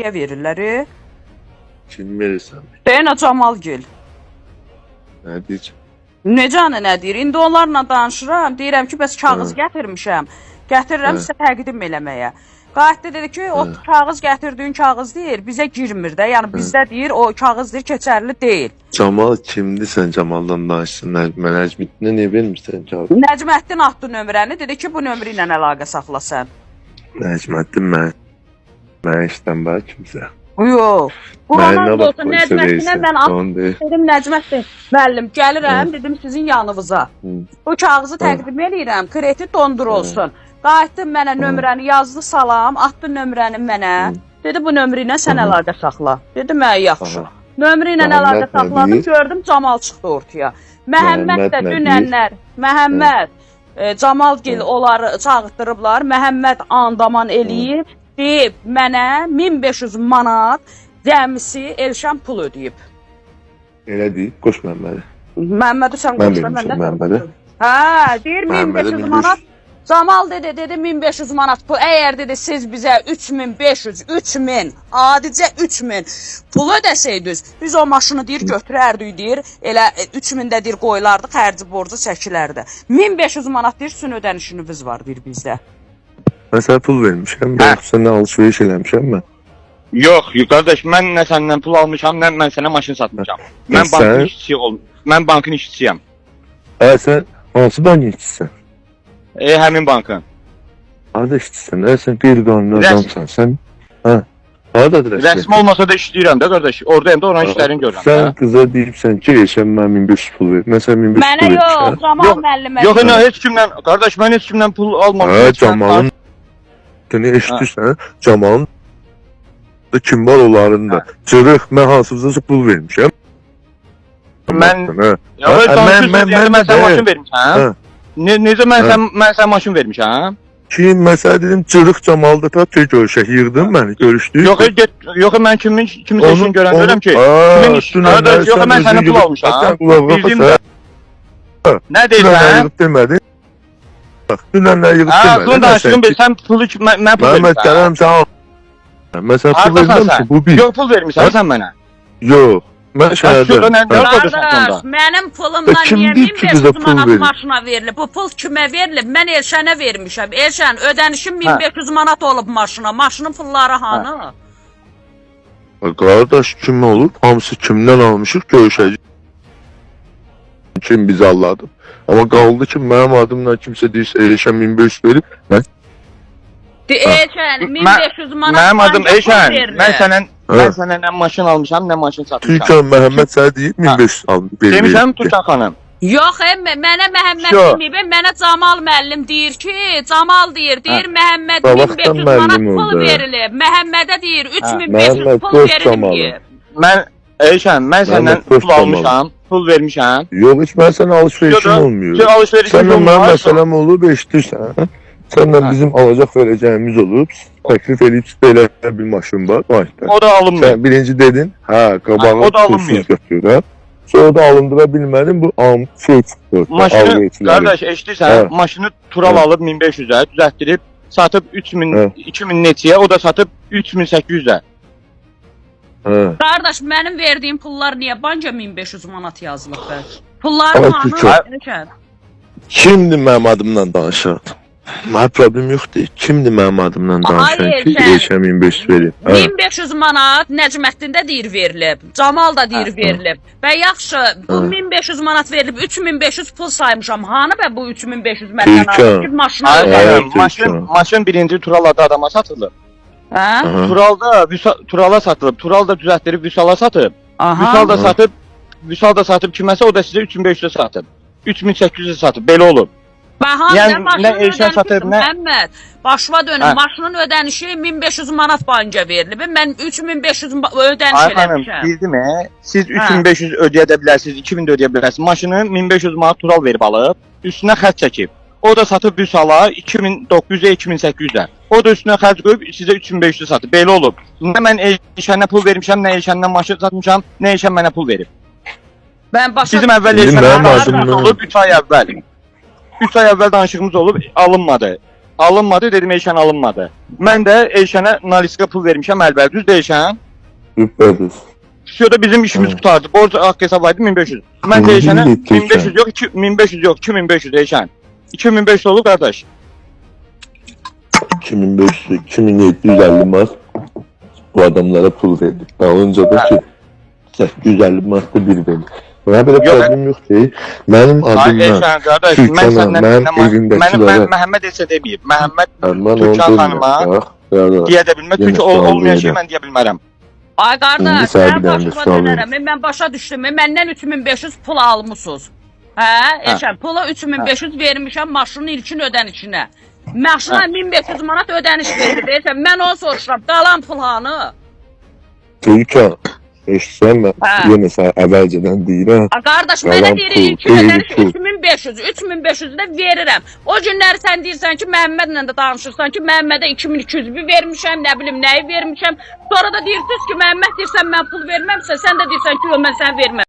kimliyə verirlər. Kim verirsən? Deyən Camalgil. Nə deyəcəm? Necə nə deyir? İndi onlarla danışıram. Deyirəm ki, bəs kağız gətirmişəm. Gətirirəm sizə təqdim eləməyə. Qayıtdı dedi ki, o kağız gətirdiyin kağız deyir, bizə girmir də. Yəni bizdə deyir, o kağız deyir, keçərli deyil. Camal kimdir sən Camaldan danışsın? Nəcməddinə niyə vermirsən kağız? Nəcməddin atdı nömrəni, dedi ki, bu nömrə ilə əlaqə saxla sən. Nəcməddin mən işdən bax kimsə. Yox. Mənə bax, Nəcməddinə mən dedim, Nəcməddin, müəllim, gəlirəm, dedim sizin yanınıza. Bu kağızı təqdim eləyirəm, kredi dondur olsun. Qayıtdı mənə nömrəni yazdı salam, atdı nömrəni mənə. Dedi bu nömrə ilə sən əlaqə saxla. Dedim yaxşı. Nömrə ilə əlaqə saxladım, gördüm Camal çıxdı ortaya. Məhəmməd də dünənlər, Camalgil onları çağırtdırıblar. Məhəmməd andaman eləyib, deyib mənə 1500 manat cəmisi Elşən pul ödəyib. Elə deyib, qoş Məhəmmədi. Məhəmmədi sən qoşla, mən də Məhəmmədi. Hə, deyir 1500 manat. Camal dedi 1500 manat pul. Əgər dedi siz bizə 3500, 3000, adicə 3000 pul ödəsəydiniz, biz o maşını deyir götürərdik deyir. Elə 3000 də deyir qoylardıq, xərci borcu çəkilərdi. 1500 manat deyir sün ödənişiniz var deyir bizdə. Mən sənə pul vermişəm, yoxsa nə alış-veriş eləmişəm mən? Yox, qardaş, mən nə səndən pul almışam, nə mən sənə maşın satmışam. Mən bankın işçisiyəm. Sən hansı bankın işçisən? Həmin bankın. Harada işçisən? Sən qeyri-qanuni adamsan, sən? Hə, haradadır rəsmi? Rəsmi olmasa da işləyirəm də, qardaş. Oradayım da oranın işlərini görürəm. Sən qıza deyibsən ki, Elşən mənə 1500 pul ver. Mən sənə 1500 pul Mənə yox, Camal müəllimə. Yox, heç kimdən, qardaş, mən heç kimdən pul almamışam. Hə, Camalın səni eşitirsən, Camalın da kim var onların da. Cırıq, mən hansıvızda pul vermişəm. Mən sənə maşın vermişəm. Necə mən sənə maşın vermişəm? Ki, mən sənə dedim, cırıq Camalda da tüy görüşək, yığdın məni, görüşdük. Yox, mən kiminsə işini görən görəm ki, yox, mən sənə pul almışam. Nə deyirsən? Demədin. Dünənlə yığıb demədin. Bunu danışdın, sən pulu mən pul vermişəm. Məhəmməd gələm, sən al. Mən sənə pul vermişəm ki, bu bir. Yox, pul vermişəm sən mənə. Yox. Mən şəhərdə. Qardaş, mənim pulumla niyə 1500 manat maşına verilib? Bu pul kimə verilib? Mən Elşənə vermişəm. Elşən, ödənişim 1500 manat olub maşına. Maşının pulları hanı? Qardaş, kim olur? Hamısı kimdən almışıq, görüşəcək. Kim bizi alladı. Amma qaldı ki, mənim adımla kimsə deyirsə, Elşən 1500 verib. Elşən, 1500 manat mənim adım Elşən. Mən sənə nə maşın almışam, nə maşın satmışam. Türkan Məhəmməd sənə deyib 1500 aldım. Demişəm Türkan xanım. Yox, mənə Məhəmməd deməyib, mənə Camal müəllim deyir ki, Camal deyir Məhəmməd 1500 manat pul verilib. Məhəmmədə deyir 3500 pul verilib. Elşən, mən səndən pul almışam, pul vermişəm. Yox, heç mən sənə alış-verişim olmuyor. Səndən mənim məsələm olub, eşitirsən. Səndən bizim alacaq verəcəyimiz olub, təklif edib belə bir maşın var. O da alınmıyor. Sən birinci dedin, qabağı pulsuz götürür. Sonra da alındıra bilmədim, bu şey çıxdı. Maşını, qardaş, eşitirsən, maşını Tural alıb 1500-ə, düzəltdirib, satıb 2000 neçəyə, o da satıb 3800-ə. Qardaş, mənim verdiyim pullar niyə banca 1500 manat yazılıb bəlkə? Pulları hanı? Kimdir mənim adımla danışan? Mənə problem yoxdur. Kimdir mənim adımla danışan ki, Elşən 1500 verib? 1500 manat Nəcməddində deyir verilib. Camal da deyir verilib. Və yaxşı, bu 1500 manat verilib, 3500 pul saymışam. Hanı bə bu 3500 məndən alıb? Maşın birinci Tural adı adama satılıb. Turala satılıb. Tural da düzəltdirib Vüsala satıb. Vüsal da satıb kiməsə, o da sizə 3500-ə satıb. 3800-ə satıb. Belə olub. Yəni, nə Elşən satıb, nə? Məhəmməd, başıma dönüm, maşının ödənişi 1500 manat banca verilib. Mən 3500 ödəniş eləmişəm. Bildim, siz 3500 ödəyə də bilərsiniz, 2000 də ödəyə bilərsiniz. Maşını 1500 manat Tural verib alıb, üstünə xərc çəkib. O da satıb Vüsala 2900-ə, 2800-ə. O da üstünə xərc qoyub, sizə 3500-ə satıb. Belə olub. Nə mən Elşənə pul vermişəm, nə Elşəndən maşın satmışam, nə Elşən mənə pul verib. Bizim əvvəl Elşənə olub 3 ay əvvəl. 3 ay əvvəl danışığımız olub, alınmadı. Alınmadı, dedim Elşən alınmadı. Mən də Elşənə naliska pul vermişəm əlbəttə. Düz Elşən. Düpbədüz. Şurada bizim işimiz qutardı. Borc haqq hesablaydı 1500. Mən də Elşənə 1500 yox, 1500 yox, 2500 Elşən. 2500 olub qardaş. 2500, 2750 manat bu adamlara pul verdik. Dalınca da ki 850 manat da bir verdik. Mənə belə problem yox ki, mənim adımdan, Türkan'a, mənim evimdəkilərə... Məhəmməd Elsə deməyib. Məhəmməd Türkan xanıma deyə də bilmə. Çünki olmayan şey mən deyə bilmərəm. Ay qardaş, mən başıma dönərəm. Mən başa düşdüm. Məndən 3500 pul almışsınız. Hə, Elşən, pula 3500 vermişəm maşının ilkin ödənişinə. Maşına 1500 manat ödəniş verir. Mən onu soruşuram, qalan pul hanı? Türkan, eşitsən mən yenə sənə əvvəlcədən deyirəm. Qardaş, mənə deyir ilkin ödəniş 3500, 3500 də verirəm. O günləri sən deyirsən ki, Məhəmmədlə də danışırsan ki, Məhəmmədə 2200 vermişəm, nə bilim, nəyi vermişəm. Sonra da deyirsiniz ki, Məhəmməd deyirsən, mən pul verməmsə, sən də deyirsən ki, mən sən verməm.